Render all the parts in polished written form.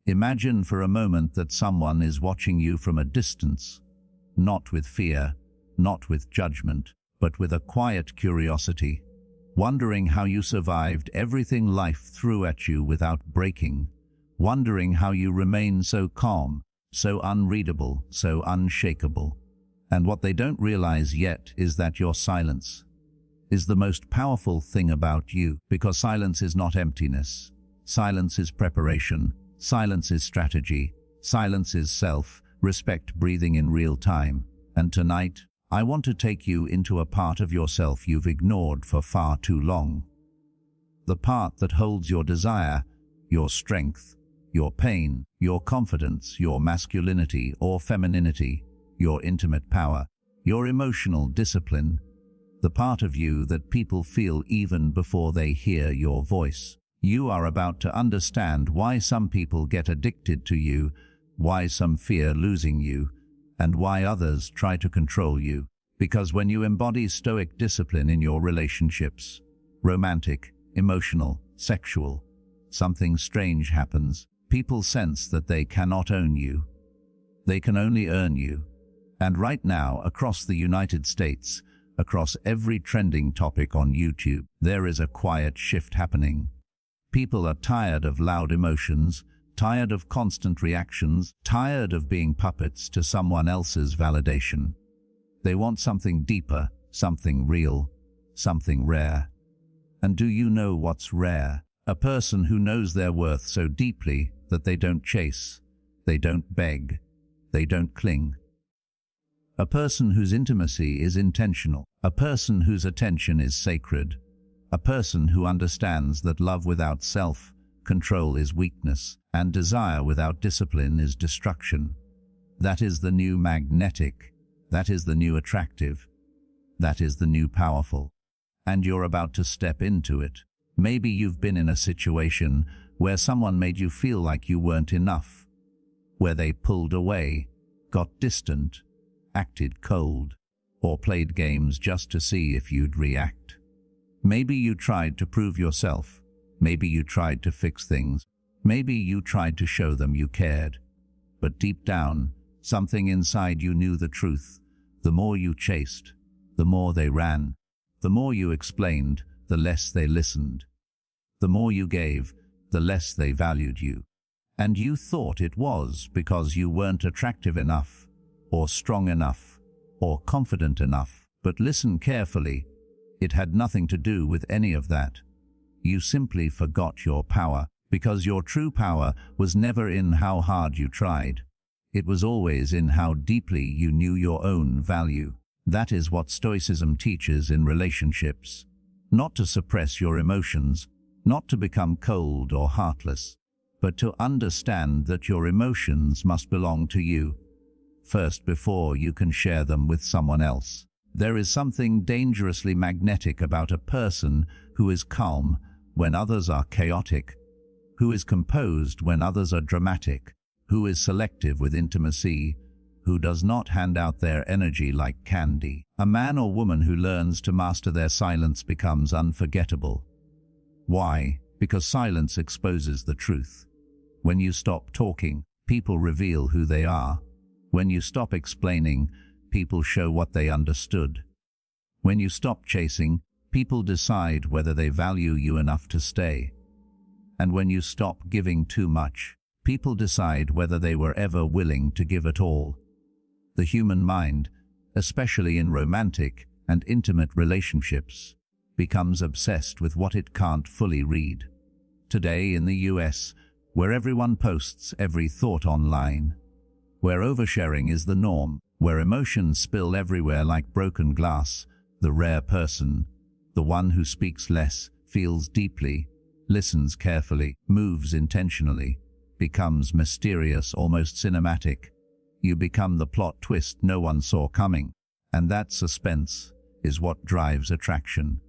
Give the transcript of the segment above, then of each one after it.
Imagine for a moment that someone is watching you from a distance, not with fear, not with judgment, but with a quiet curiosity, wondering how you survived everything life threw at you without breaking, wondering how you remain so calm, so unreadable, so unshakable. And what they don't realize yet is that your silence is the most powerful thing about you, because silence is not emptiness. Silence is preparation. Silence is strategy. Silence is self-respect breathing in real time. And tonight, I want to take you into a part of yourself you've ignored for far too long. The part that holds your desire, your strength, your pain, your confidence, your masculinity or femininity, your intimate power, your emotional discipline, the part of you that people feel even before they hear your voice. You are about to understand why some people get addicted to you, why some fear losing you, and why others try to control you. Because when you embody Stoic discipline in your relationships, romantic, emotional, sexual, something strange happens. People sense that they cannot own you. They can only earn you. And right now, across the United States, across every trending topic on YouTube, there is a quiet shift happening. People are tired of loud emotions, tired of constant reactions, tired of being puppets to someone else's validation. They want something deeper, something real, something rare. And do you know what's rare? A person who knows their worth so deeply that they don't chase, they don't beg, they don't cling. A person whose intimacy is intentional, a person whose attention is sacred, a person who understands that love without self-control is weakness, and desire without discipline is destruction. That is the new magnetic, that is the new attractive, that is the new powerful. And you're about to step into it. Maybe you've been in a situation where someone made you feel like you weren't enough, where they pulled away, got distant, acted cold, or played games just to see if you'd react. Maybe you tried to prove yourself. Maybe you tried to fix things. Maybe you tried to show them you cared. But deep down, something inside you knew the truth. The more you chased, the more they ran. The more you explained, the less they listened. The more you gave, the less they valued you. And you thought it was because you weren't attractive enough, or strong enough, or confident enough. But listen carefully. It had nothing to do with any of that. You simply forgot your power, because your true power was never in how hard you tried. It was always in how deeply you knew your own value. That is what Stoicism teaches in relationships. Not to suppress your emotions, not to become cold or heartless, but to understand that your emotions must belong to you first before you can share them with someone else. There is something dangerously magnetic about a person who is calm when others are chaotic, who is composed when others are dramatic, who is selective with intimacy, who does not hand out their energy like candy. A man or woman who learns to master their silence becomes unforgettable. Why? Because silence exposes the truth. When you stop talking, people reveal who they are. When you stop explaining, people show what they understood. When you stop chasing, people decide whether they value you enough to stay. And when you stop giving too much, people decide whether they were ever willing to give at all. The human mind, especially in romantic and intimate relationships, becomes obsessed with what it can't fully read. Today in the US, where everyone posts every thought online, where oversharing is the norm, where emotions spill everywhere like broken glass, the rare person, the one who speaks less, feels deeply, listens carefully, moves intentionally, becomes mysterious, almost cinematic. You become the plot twist no one saw coming. And that suspense is what drives attraction.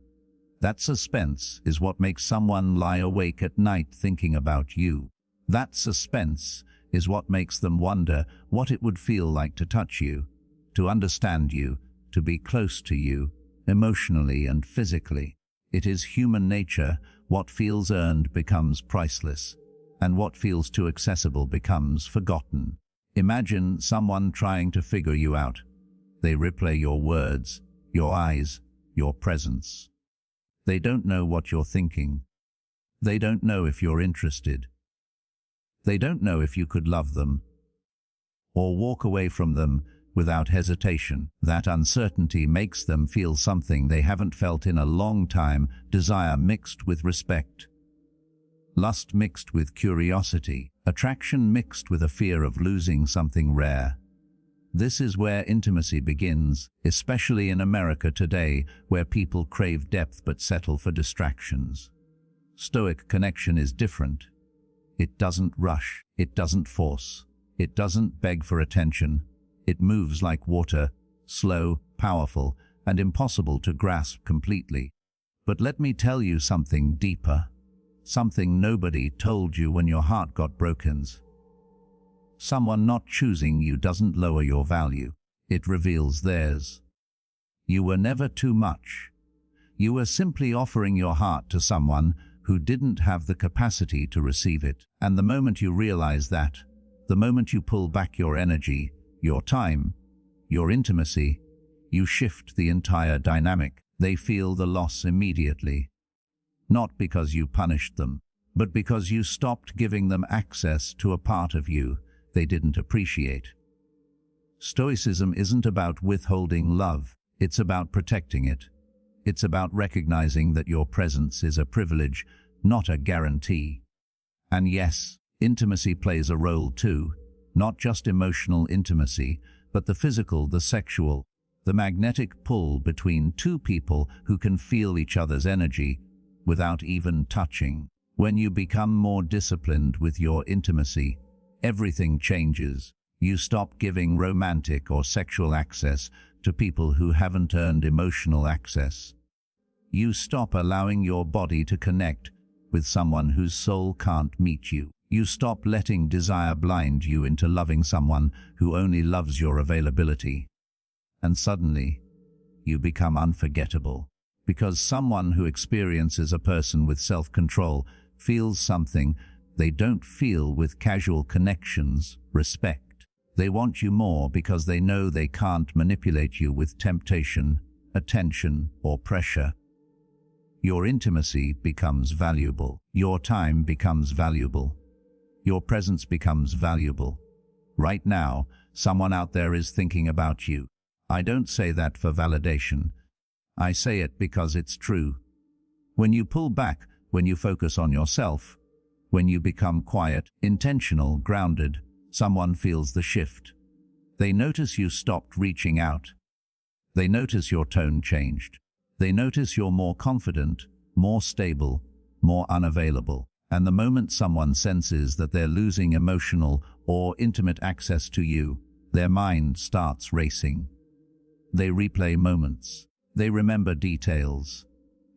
That suspense is what makes someone lie awake at night thinking about you. That suspense is what makes them wonder what it would feel like to touch you, to understand you, to be close to you, emotionally and physically. It is human nature. What feels earned becomes priceless. and what feels too accessible becomes forgotten. Imagine someone trying to figure you out. They replay your words, your eyes, your presence. They don't know what you're thinking. They don't know if you're interested. They don't know if you could love them or walk away from them without hesitation. That uncertainty makes them feel something they haven't felt in a long time, desire mixed with respect, lust mixed with curiosity, attraction mixed with a fear of losing something rare. This is where intimacy begins, especially in America today, where people crave depth but settle for distractions. Stoic connection is different. It doesn't rush, it doesn't force, it doesn't beg for attention. It moves like water, slow, powerful, and impossible to grasp completely. But let me tell you something deeper, something nobody told you when your heart got broken. Someone not choosing you doesn't lower your value, it reveals theirs. You were never too much. You were simply offering your heart to someone who didn't have the capacity to receive it. And the moment you realize that, the moment you pull back your energy, your time, your intimacy, you shift the entire dynamic. They feel the loss immediately. Not because you punished them, but because you stopped giving them access to a part of you they didn't appreciate. Stoicism isn't about withholding love, it's about protecting it. It's about recognizing that your presence is a privilege, not a guarantee. And yes, intimacy plays a role too. Not just emotional intimacy, but the physical, the sexual, the magnetic pull between two people who can feel each other's energy without even touching. When you become more disciplined with your intimacy, everything changes. You stop giving romantic or sexual access to people who haven't earned emotional access. You stop allowing your body to connect with someone whose soul can't meet you. You stop letting desire blind you into loving someone who only loves your availability. And suddenly, you become unforgettable, because someone who experiences a person with self-control feels something they don't feel with casual connections, respect. They want you more because they know they can't manipulate you with temptation, attention, or pressure. Your intimacy becomes valuable. Your time becomes valuable. Your presence becomes valuable. Right now, someone out there is thinking about you. I don't say that for validation. I say it because it's true. When you pull back, when you focus on yourself, when you become quiet, intentional, grounded, someone feels the shift. They notice you stopped reaching out. They notice your tone changed. They notice you're more confident, more stable, more unavailable. And the moment someone senses that they're losing emotional or intimate access to you, their mind starts racing. They replay moments. They remember details.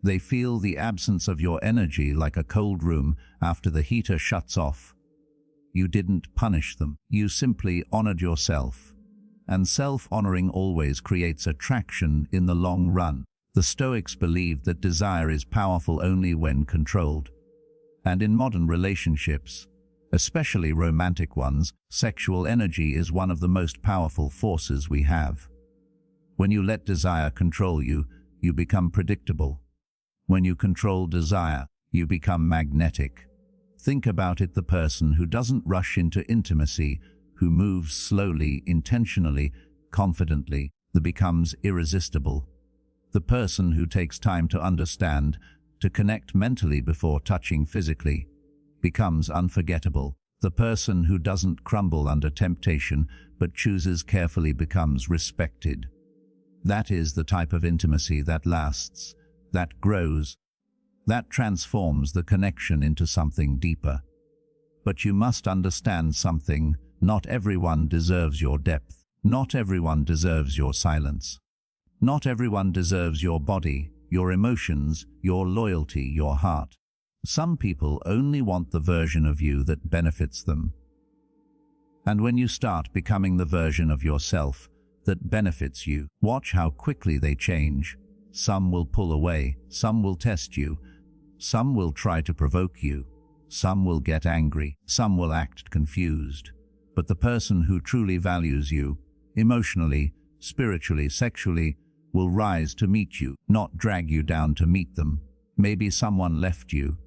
They feel the absence of your energy like a cold room after the heater shuts off. You didn't punish them. You simply honored yourself. And self-honoring always creates attraction in the long run. The Stoics believed that desire is powerful only when controlled. And in modern relationships, especially romantic ones, sexual energy is one of the most powerful forces we have. When you let desire control you, you become predictable. When you control desire, you become magnetic. Think about it: the person who doesn't rush into intimacy, who moves slowly, intentionally, confidently, that becomes irresistible. The person who takes time to understand, to connect mentally before touching physically, becomes unforgettable. The person who doesn't crumble under temptation but chooses carefully becomes respected. That is the type of intimacy that lasts, that grows, that transforms the connection into something deeper. But you must understand something: not everyone deserves your depth. Not everyone deserves your silence. Not everyone deserves your body, your emotions, your loyalty, your heart. Some people only want the version of you that benefits them. And when you start becoming the version of yourself that benefits you, watch how quickly they change. Some will pull away, some will test you, some will try to provoke you, Some will get angry, some will act confused. But the person who truly values you, emotionally, spiritually, sexually, will rise to meet you, not drag you down to meet them. Maybe someone left you.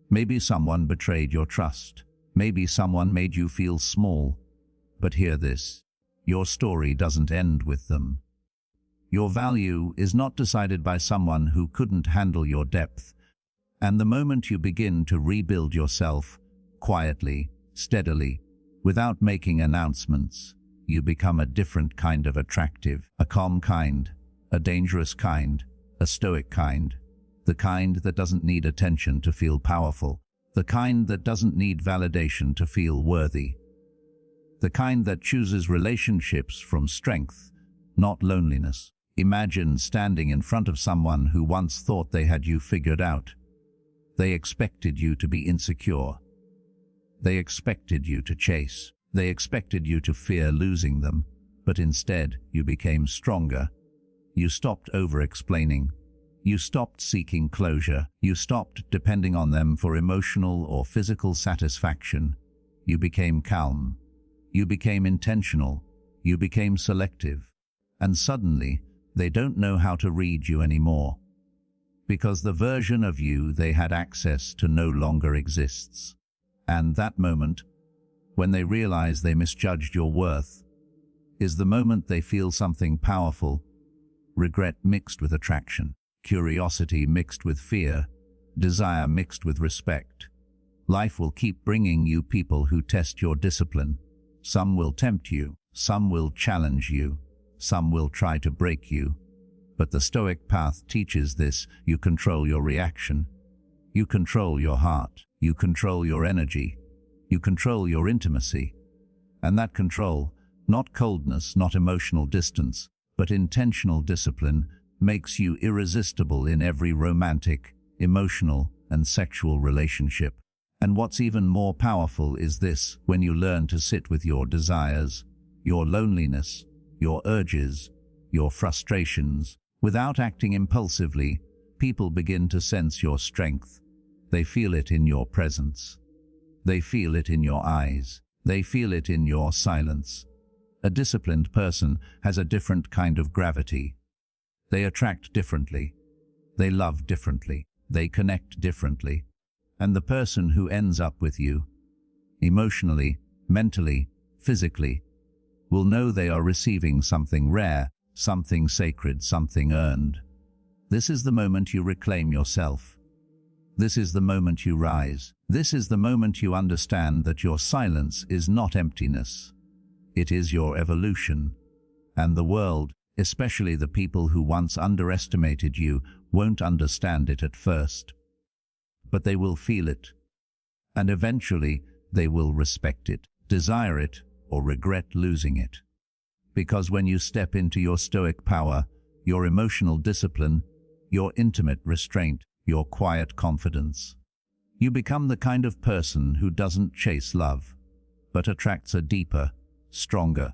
Maybe someone betrayed your trust. Maybe someone made you feel small. But hear this. Your story doesn't end with them. Your value is not decided by someone who couldn't handle your depth. And the moment you begin to rebuild yourself, quietly, steadily, without making announcements, you become a different kind of attractive, a calm kind, a dangerous kind, a stoic kind, the kind that doesn't need attention to feel powerful, the kind that doesn't need validation to feel worthy, the kind that chooses relationships from strength, not loneliness. Imagine standing in front of someone who once thought they had you figured out. They expected you to be insecure. They expected you to chase. They expected you to fear losing them. But instead, you became stronger. You stopped over-explaining. You stopped seeking closure. You stopped depending on them for emotional or physical satisfaction. You became calm. You became intentional. You became selective. And suddenly, they don't know how to read you anymore. Because the version of you they had access to no longer exists. And that moment, when they realize they misjudged your worth, is the moment they feel something powerful, regret mixed with attraction, curiosity mixed with fear, desire mixed with respect. Life will keep bringing you people who test your discipline. Some will tempt you, some will challenge you, some will try to break you. But the Stoic path teaches this: you control your reaction, you control your heart, you control your energy, you control your intimacy. And that control, not coldness, not emotional distance, but intentional discipline, makes you irresistible in every romantic, emotional, and sexual relationship. And what's even more powerful is this: when you learn to sit with your desires, your loneliness, your urges, your frustrations, without acting impulsively, people begin to sense your strength. They feel it in your presence. They feel it in your eyes. They feel it in your silence. A disciplined person has a different kind of gravity. They attract differently. They love differently. They connect differently. And the person who ends up with you, emotionally, mentally, physically, will know they are receiving something rare, something sacred, something earned. This is the moment you reclaim yourself. This is the moment you rise. This is the moment you understand that your silence is not emptiness. It is your evolution. And the world, especially the people who once underestimated you, won't understand it at first. But they will feel it. And eventually, they will respect it, desire it, or regret losing it. Because when you step into your stoic power, your emotional discipline, your intimate restraint, your quiet confidence, you become the kind of person who doesn't chase love, but attracts a deeper, stronger,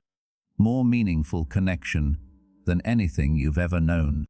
more meaningful connection than anything you've ever known.